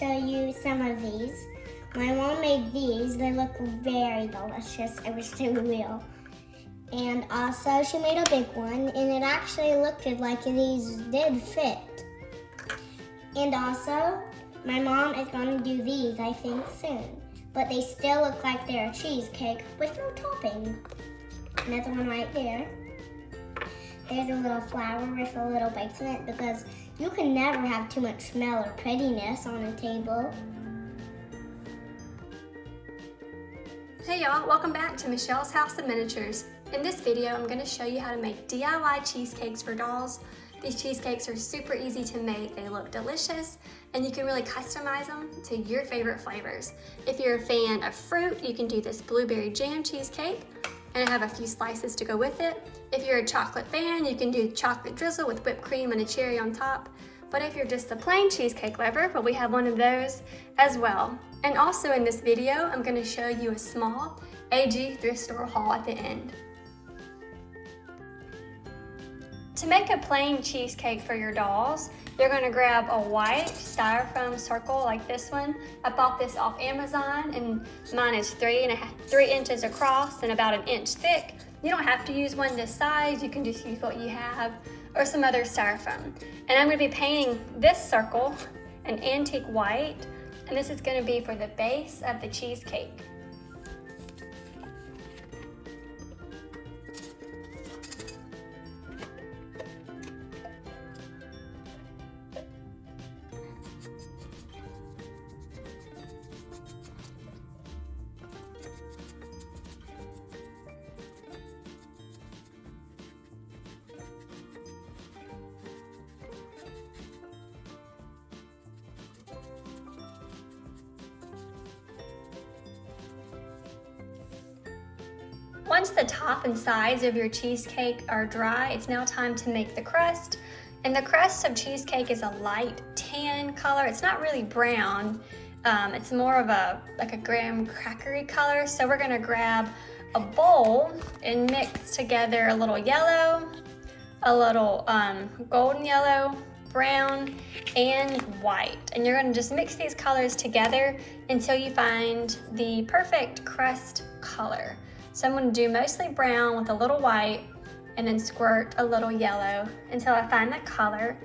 show you some of these. My mom made these. They look very delicious. I wish they will. And also she made a big one, and it actually looked like these did fit. And also, my mom is going to do these, I think, soon. But they still look like they're a cheesecake with no topping. And there's one right there. There's a little flower with a little basement because you can never have too much smell or prettiness on a table. Hey y'all, welcome back to Michelle's House of Miniatures. In this video, I'm going to show you how to make DIY cheesecakes for dolls. These cheesecakes are super easy to make, they look delicious, and you can really customize them to your favorite flavors. If you're a fan of fruit, you can do this blueberry jam cheesecake, and I have a few slices to go with it. If you're a chocolate fan, you can do chocolate drizzle with whipped cream and a cherry on top. But if you're just a plain cheesecake lover, well, we have one of those as well. And also in this video, I'm going to show you a small AG thrift store haul at the end. To make a plain cheesecake for your dolls, you're going to grab a white styrofoam circle like this one. I bought this off Amazon, and mine is 3 inches across and about 1 inch thick. You don't have to use one this size, you can just use what you have or some other styrofoam. And I'm going to be painting this circle an antique white, and this is going to be for the base of the cheesecake. Once the top and sides of your cheesecake are dry, it's now time to make the crust. And the crust of cheesecake is a light tan color. It's not really brown. It's more of like a graham crackery color. So we're gonna grab a bowl and mix together a little yellow, a little golden yellow, brown, and white. And you're gonna just mix these colors together until you find the perfect crust color. So I'm going to do mostly brown with a little white and then squirt a little yellow until I find the color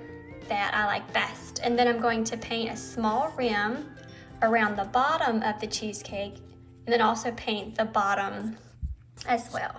that I like best. And then I'm going to paint a small rim around the bottom of the cheesecake and then also paint the bottom as well.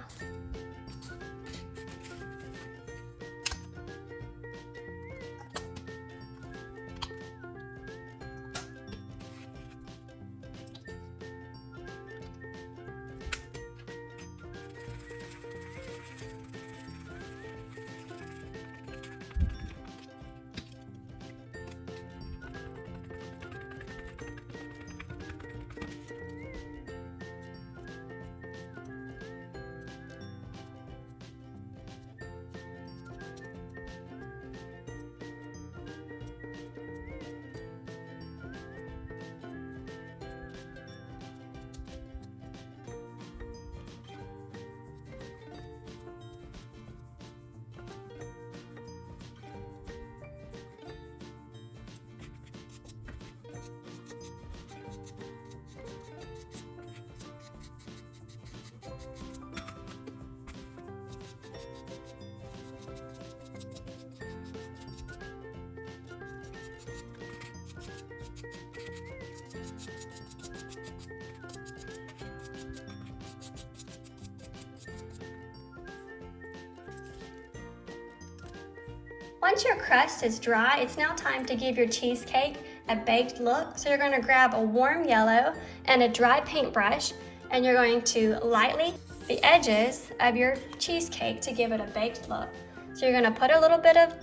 Once your crust is dry, it's now time to give your cheesecake a baked look. So you're going to grab a warm yellow and a dry paintbrush, and you're going to lightly the edges of your cheesecake to give it a baked look. So you're going to put a little bit of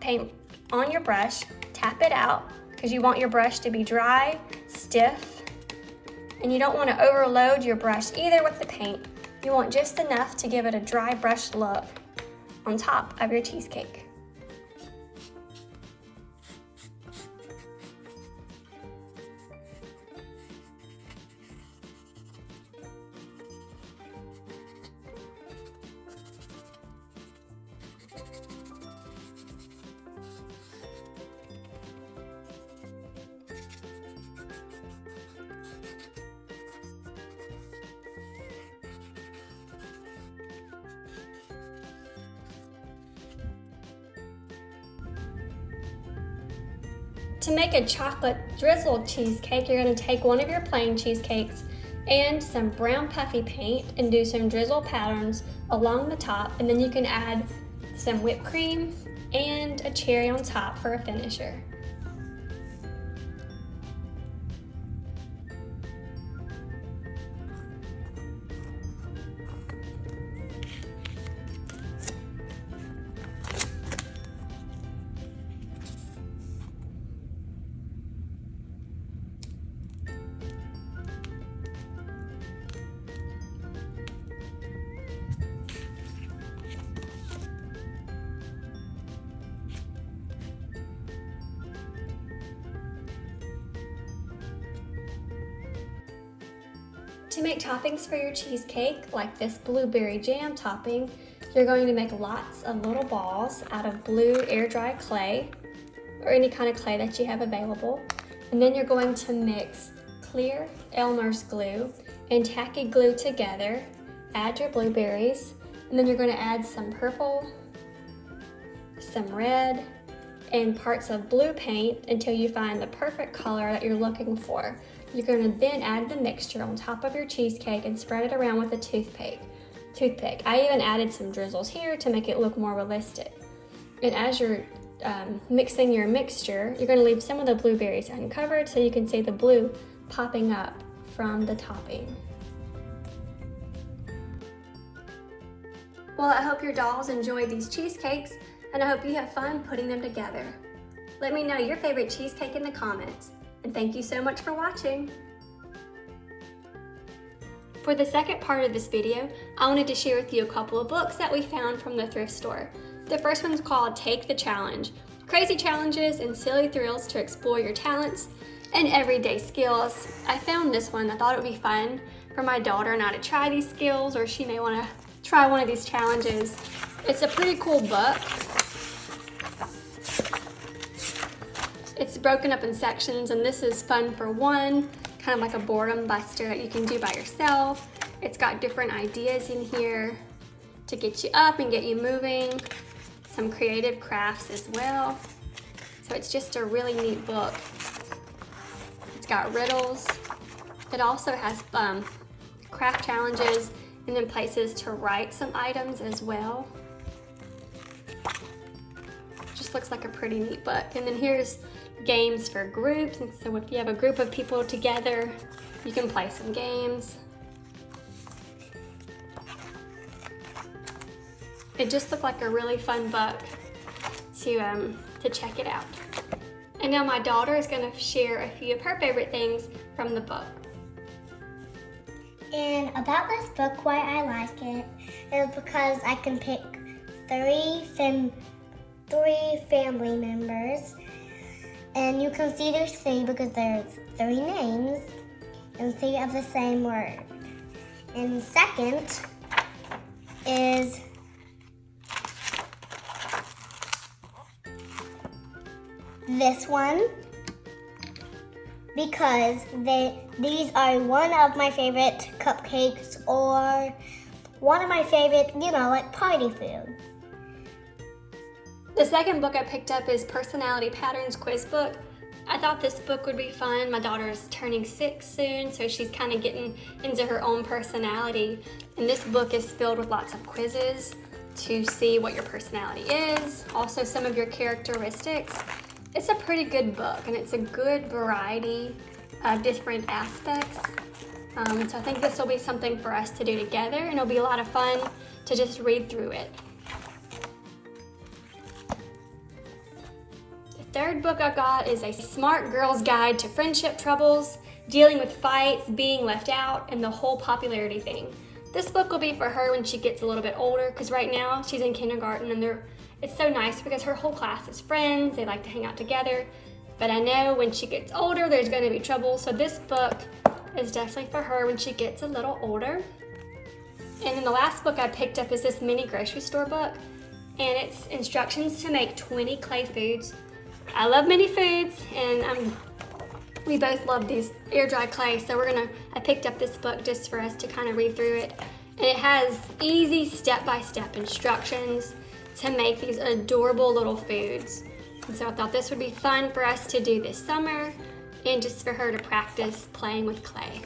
paint on your brush, tap it out because you want your brush to be dry, stiff, and you don't want to overload your brush either with the paint. You want just enough to give it a dry brush look on top of your cheesecake. To make a chocolate drizzle cheesecake, you're going to take one of your plain cheesecakes and some brown puffy paint and do some drizzle patterns along the top, and then you can add some whipped cream and a cherry on top for a finisher. To make toppings for your cheesecake, like this blueberry jam topping, you're going to make lots of little balls out of blue air dry clay, or any kind of clay that you have available. And then you're going to mix clear Elmer's glue and tacky glue together, add your blueberries, and then you're going to add some purple, some red, and parts of blue paint until you find the perfect color that you're looking for. You're going to then add the mixture on top of your cheesecake and spread it around with a toothpick. I even added some drizzles here to make it look more realistic. And as you're mixing your mixture, you're going to leave some of the blueberries uncovered so you can see the blue popping up from the topping. Well, I hope your dolls enjoy these cheesecakes, and I hope you have fun putting them together. Let me know your favorite cheesecake in the comments. And thank you so much for watching. For the second part of this video, I wanted to share with you a couple of books that we found from the thrift store. The first one's called Take the Challenge. Crazy challenges and silly thrills to explore your talents and everyday skills. I found this one. I thought it would be fun for my daughter and I to try these skills, or she may want to try one of these challenges. It's a pretty cool book. It's broken up in sections, and this is fun for one, kind of like a boredom buster that you can do by yourself. It's got different ideas in here to get you up and get you moving, some creative crafts as well. So it's just a really neat book. It's got riddles. It also has craft challenges and then places to write some items as well. Just looks like a pretty neat book. And then here's games for groups, and so if you have a group of people together, you can play some games. It just looked like a really fun book to check it out. And now my daughter is going to share a few of her favorite things from the book. And about this book, why I like it is because I can pick three family members. And you can see there's three because there's three names and three of the same word. And second is this one, because these are one of my favorite cupcakes or one of my favorite, like party food. The second book I picked up is Personality Patterns Quiz Book. I thought this book would be fun. My daughter is turning 6 soon, so she's kind of getting into her own personality. And this book is filled with lots of quizzes to see what your personality is, also some of your characteristics. It's a pretty good book, and it's a good variety of different aspects. So I think this will be something for us to do together, and it'll be a lot of fun to just read through it. Third book I got is A Smart Girl's Guide to Friendship Troubles, dealing with fights, being left out, and the whole popularity thing. This book will be for her when she gets a little bit older, because right now she's in kindergarten, and it's so nice because her whole class is friends, they like to hang out together. But I know when she gets older, there's going to be trouble, so this book is definitely for her when she gets a little older. And then the last book I picked up is this mini grocery store book, and it's instructions to make 20 clay foods. I love mini foods, and we both love these air dry clay, so I picked up this book just for us to kind of read through it. And it has easy step-by-step instructions to make these adorable little foods. And so I thought this would be fun for us to do this summer and just for her to practice playing with clay.